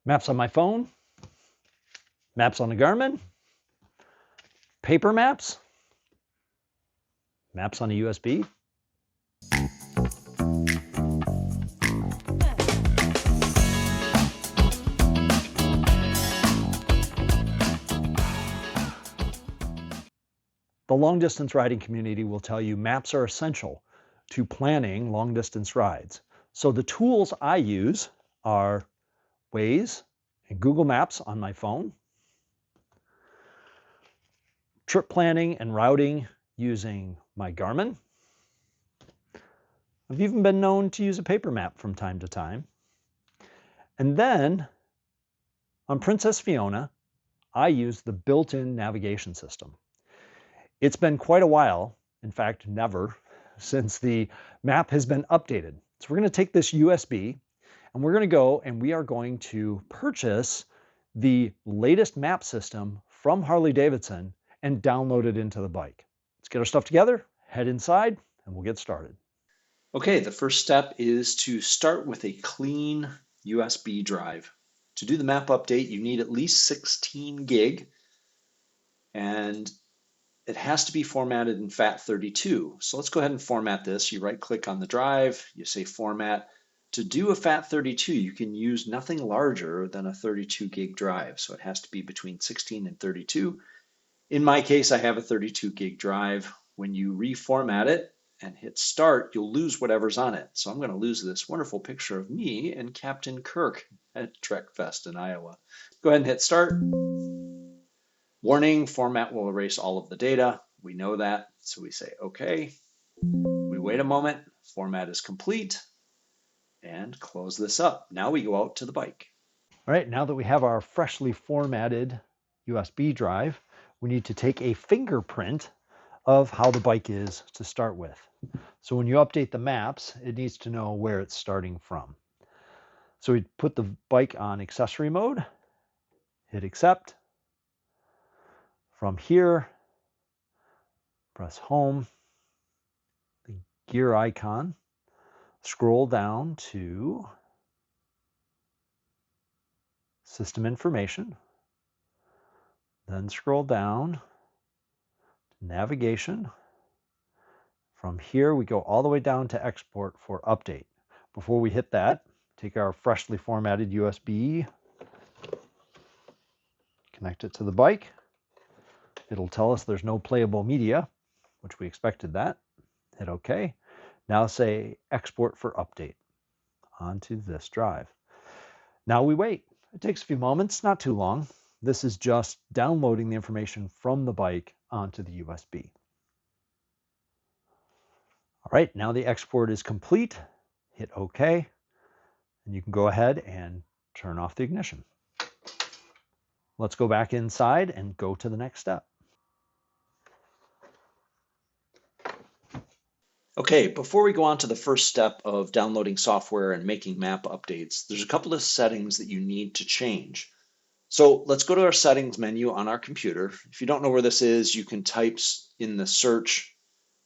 Maps on my phone, maps on the Garmin, paper maps, maps on a USB. The long distance riding community will tell you maps are essential to planning long distance rides. So the tools I use are Waze and Google Maps on my phone, trip planning and routing using my Garmin. I've even been known to use a paper map from time to time. And then on Princess Fiona, I use the built-in navigation system. It's been quite a while, in fact, never, since the map has been updated. So we're going to take this USB and we're going to go and we are going to purchase the latest map system from Harley Davidson and download it into the bike. Let's get our stuff together, head inside, and we'll get started. Okay, the first step is to start with a clean USB drive. To do the map update, you need at least 16 gig, and it has to be formatted in FAT32. So let's go ahead and format this. You right-click on the drive, you say Format. To do a FAT32, you can use nothing larger than a 32 gig drive. So it has to be between 16 and 32. In my case, I have a 32 gig drive. When you reformat it and hit start, you'll lose whatever's on it. So I'm going to lose this wonderful picture of me and Captain Kirk at Trek Fest in Iowa. Go ahead and hit start. Warning, format will erase all of the data. We know that, so we say okay. We wait a moment, format is complete, and close this up. Now we go out to the bike. All right, now that we have our freshly formatted USB drive, we need to take a fingerprint of how the bike is to start with. So when you update the maps, it needs to know where it's starting from. So we put the bike on accessory mode, hit accept. From here, press home, the gear icon, scroll down to system information, then scroll down to navigation. From here, we go all the way down to export for update. Before we hit that, take our freshly formatted USB, connect it to the bike. It'll tell us there's no playable media, which we expected that. Hit OK. Now say export for update onto this drive. Now we wait. It takes a few moments, not too long. This is just downloading the information from the bike onto the USB. All right, now the export is complete. Hit OK, and you can go ahead and turn off the ignition. Let's go back inside and go to the next step. Okay, before we go on to the first step of downloading software and making map updates, there's a couple of settings that you need to change. So let's go to our settings menu on our computer. If you don't know where this is, you can type in the search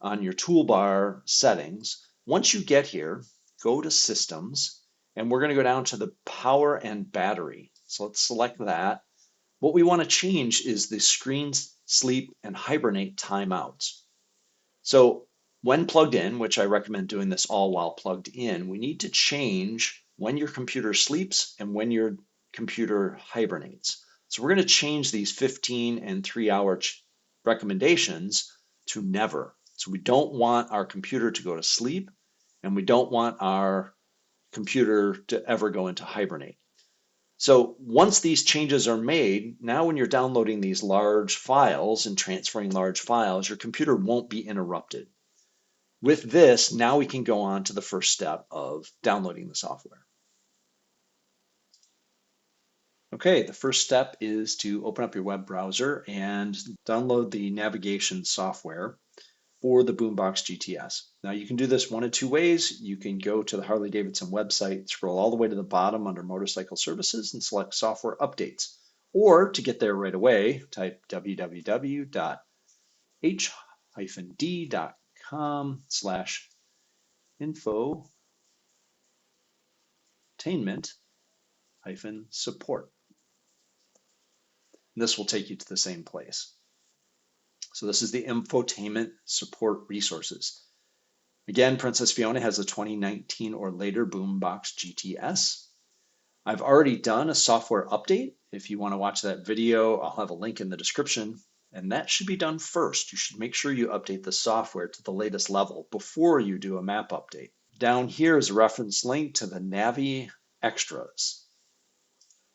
on your toolbar settings. Once you get here, go to systems, and we're going to go down to the power and battery. So let's select that. What we want to change is the screen sleep and hibernate timeouts. So when plugged in, which I recommend doing this all while plugged in, we need to change when your computer sleeps and when your computer hibernates. So we're going to change these 15 and 3-hour recommendations to never. So we don't want our computer to go to sleep, and we don't want our computer to ever go into hibernate. So once these changes are made, now when you're downloading these large files and transferring large files, your computer won't be interrupted. With this, now we can go on to the first step of downloading the software. Okay, the first step is to open up your web browser and download the navigation software for the Boom Box GTS. Now you can do this one of two ways. You can go to the Harley Davidson website, scroll all the way to the bottom under Motorcycle Services and select Software Updates. Or to get there right away, type www.h-d.com/infotainment support. This will take you to the same place. So this is the infotainment support resources. Again, Princess Fiona has a 2019 or later Boom Box GTS. I've already done a software update. If you want to watch that video, I'll have a link in the description. And that should be done first. You should make sure you update the software to the latest level before you do a map update. Down here is a reference link to the Navi extras.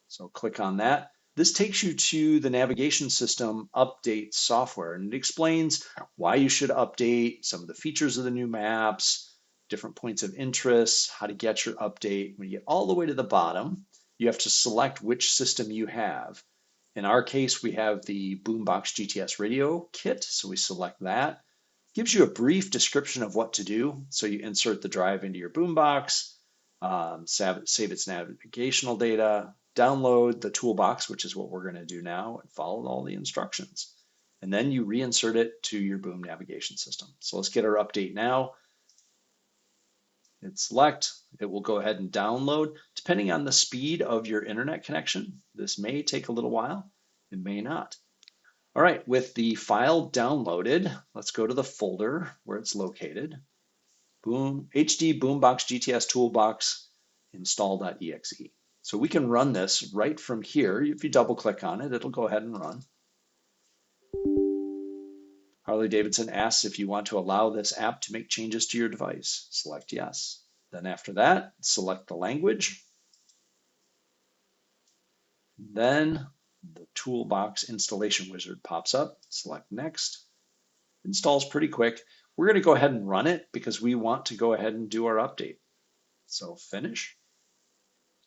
So click on that. This takes you to the navigation system update software, and it explains why you should update, some of the features of the new maps, different points of interest, how to get your update. When you get all the way to the bottom, you have to select which system you have. In our case, we have the Boom Box GTS radio kit, so we select that. It gives you a brief description of what to do. So you insert the drive into your boombox, save its navigational data, download the toolbox, which is what we're going to do now, and follow all the instructions. And then you reinsert it to your boom navigation system. So let's get our update now. Hit select. It will go ahead and download. Depending on the speed of your internet connection, this may take a little while. It may not. All right, with the file downloaded, let's go to the folder where it's located. Boom, HD Boombox GTS Toolbox install.exe. So we can run this right from here. If you double click on it, it'll go ahead and run. Harley Davidson asks if you want to allow this app to make changes to your device. Select yes. Then after that, select the language. Then the Toolbox installation wizard pops up. Select next. Installs pretty quick. We're going to go ahead and run it because we want to go ahead and do our update. So finish.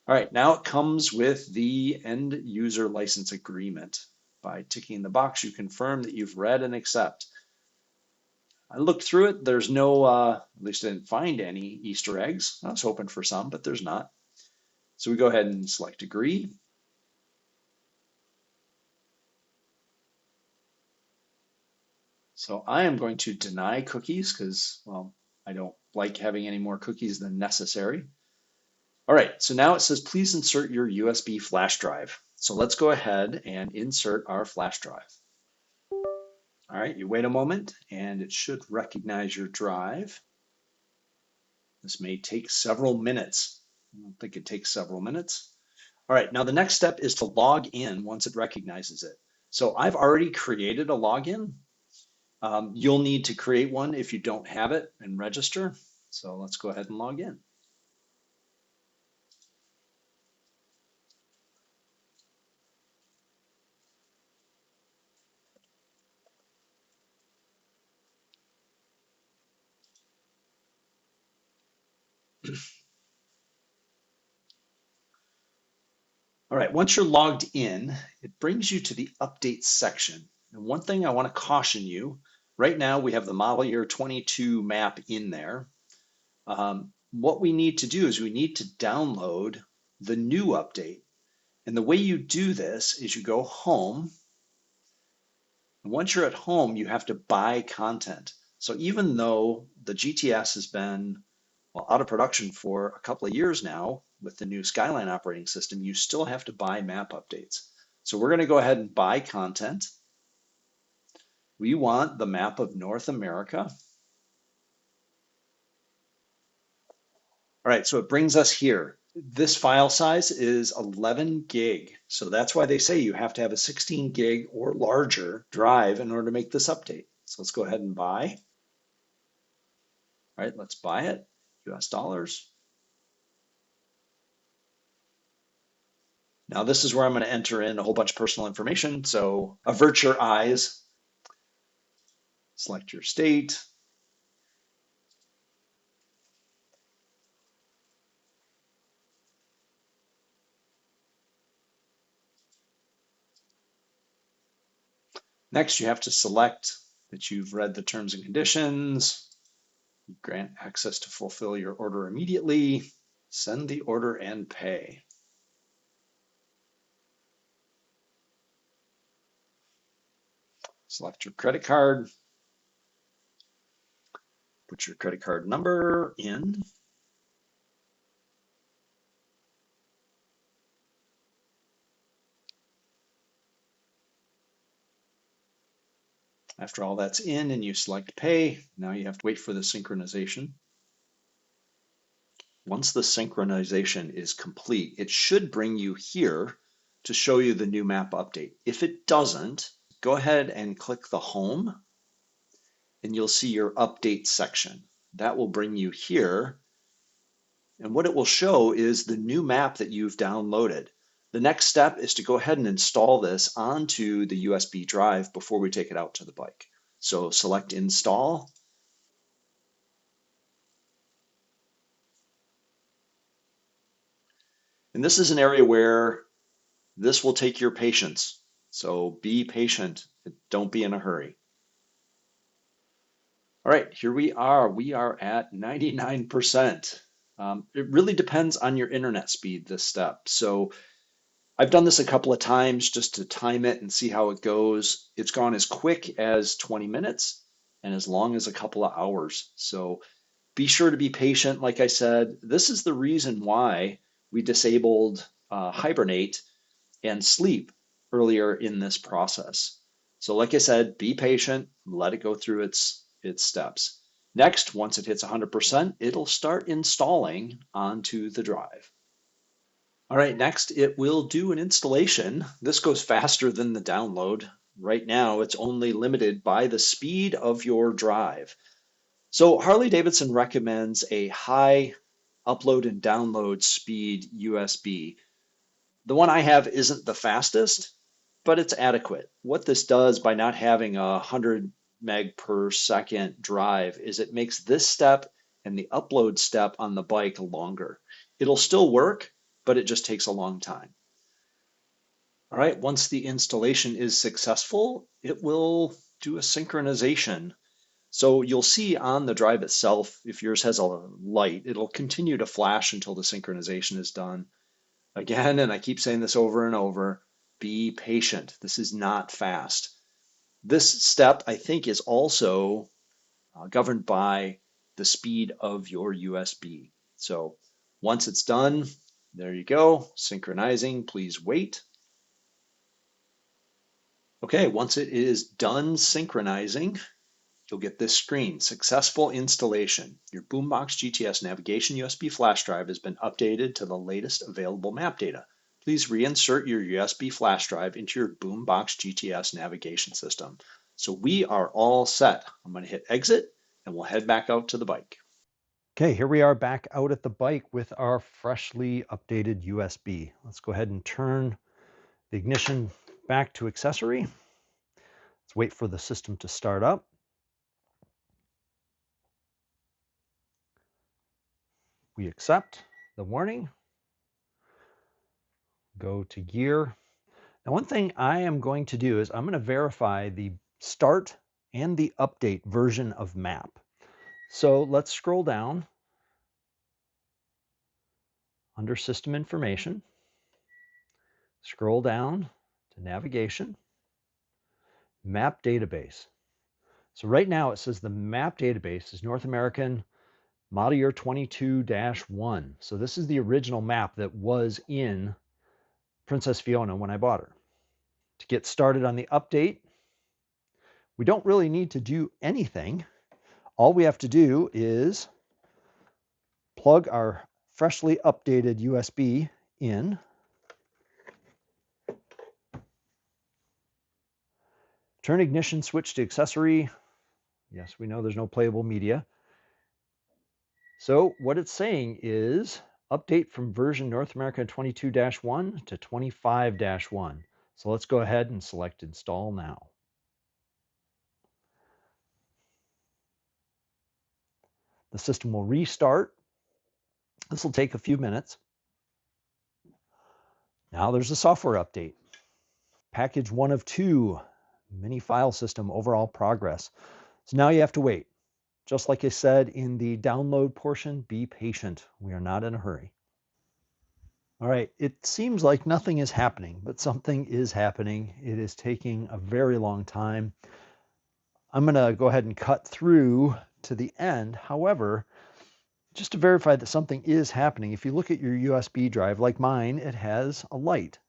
All right, now it comes with the end user license agreement. By ticking the box, you confirm that you've read and accept. I looked through it. There's no, at least I didn't find any Easter eggs. I was hoping for some, but there's not. So we go ahead and select agree. So I am going to deny cookies because, well, I don't like having any more cookies than necessary. All right, so now it says, please insert your USB flash drive. So let's go ahead and insert our flash drive. All right, you wait a moment and it should recognize your drive. This may take several minutes. I don't think it takes several minutes. All right, now the next step is to log in once it recognizes it. So I've already created a login. You'll need to create one if you don't have it and register. So let's go ahead and log in. All right, once you're logged in, it brings you to the update section. And one thing I want to caution you, right now we have the model year 22 map in there. What we need to do is we need to download the new update. And the way you do this is you go home. And once you're at home, you have to buy content. So even though the GTS has been out of production for a couple of years now with the new Skyline operating system, you still have to buy map updates. So we're going to go ahead and buy content. We want the map of North America. All right, so it brings us here. This file size is 11 gig. So that's why they say you have to have a 16 gig or larger drive in order to make this update. So let's go ahead and buy. All right, let's buy it, US dollars. Now this is where I'm going to enter in a whole bunch of personal information. So avert your eyes, select your state. Next, you have to select that you've read the terms and conditions, grant access to fulfill your order immediately, send the order and pay. Select your credit card, put your credit card number in. After all that's in and you select pay, now you have to wait for the synchronization. Once the synchronization is complete, it should bring you here to show you the new map update. If it doesn't, go ahead and click the home and you'll see your update section. That will bring you here. And what it will show is the new map that you've downloaded. The next step is to go ahead and install this onto the USB drive before we take it out to the bike. So select install. And this is an area where this will take your patience. So be patient. Don't be in a hurry. All right, here we are. We are at 99%. It really depends on your internet speed, this step. So I've done this a couple of times just to time it and see how it goes. It's gone as quick as 20 minutes and as long as a couple of hours. So be sure to be patient. Like I said, this is the reason why we disabled hibernate and sleep earlier in this process. So like I said, be patient, let it go through its steps. Next, once it hits 100%, it'll start installing onto the drive. All right, next it will do an installation. This goes faster than the download. Right now, it's only limited by the speed of your drive. So Harley Davidson recommends a high upload and download speed USB. The one I have isn't the fastest, but it's adequate. What this does by not having a 100 meg per second drive is it makes this step and the upload step on the bike longer. It'll still work, but it just takes a long time. All right, once the installation is successful, it will do a synchronization. So you'll see on the drive itself, if yours has a light, it'll continue to flash until the synchronization is done. Again, and I keep saying this over and over, be patient. This is not fast. This step, I think, is also governed by the speed of your USB. So once it's done, there you go, synchronizing, please wait. Okay, once it is done synchronizing, you'll get this screen, successful installation. Your Boom Box GTS navigation USB flash drive has been updated to the latest available map data. Please reinsert your USB flash drive into your Boom Box GTS navigation system. So we are all set. I'm going to hit exit and we'll head back out to the bike. Okay, here we are back out at the bike with our freshly updated USB. Let's go ahead and turn the ignition back to accessory. Let's wait for the system to start up. We accept the warning. Go to gear. Now, one thing I am going to do is I'm going to verify the start and the update version of map. So let's scroll down under system information, scroll down to navigation, map database. So right now it says the map database is North American model year 22-1. So this is the original map that was in Princess Fiona when I bought her. To get started on the update, we don't really need to do anything. All we have to do is plug our freshly updated USB in, turn ignition switch to accessory. Yes, we know there's no playable media. So what it's saying is update from version North America 22-1 to 25-1. So let's go ahead and select install now. The system will restart. This will take a few minutes. Now there's a software update. Package 1 of 2, mini file system overall progress. So now you have to wait. Just like I said in the download portion, be patient. We are not in a hurry. All right, it seems like nothing is happening, but something is happening. It is taking a very long time. I'm going to go ahead and cut through to the end. However, just to verify that something is happening, if you look at your USB drive, like mine, it has a light.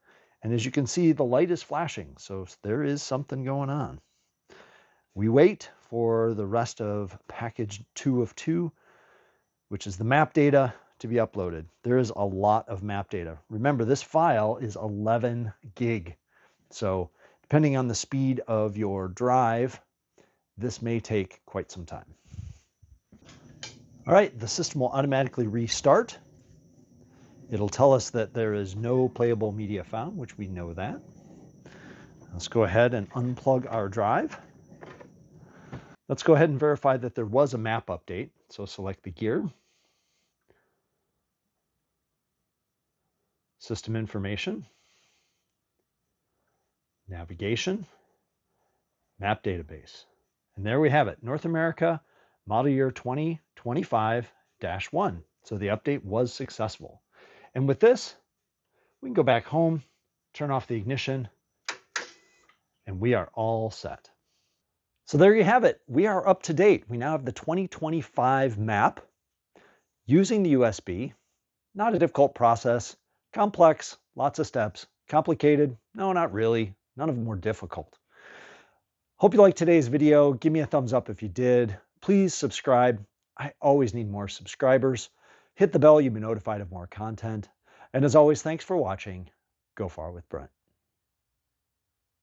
And as you can see, the light is flashing, so there is something going on. We wait for the rest of package 2 of 2, which is the map data, to be uploaded. There is a lot of map data. Remember, this file is 11 gig. So depending on the speed of your drive, this may take quite some time. All right, the system will automatically restart. It'll tell us that there is no playable media found, which we know that. Let's go ahead and unplug our drive. Let's go ahead and verify that there was a map update. So select the gear, system information, navigation, map database. And there we have it, North America, model year 2025-1. So the update was successful. And with this, we can go back home, turn off the ignition, and we are all set. So there you have it. We are up to date. We now have the 2025 map using the USB. Not a difficult process. Complex, lots of steps. Complicated? No, not really. None of them were difficult. Hope you liked today's video. Give me a thumbs up if you did. Please subscribe. I always need more subscribers. Hit the bell, you'll be notified of more content. And as always, thanks for watching. Go far with Brent.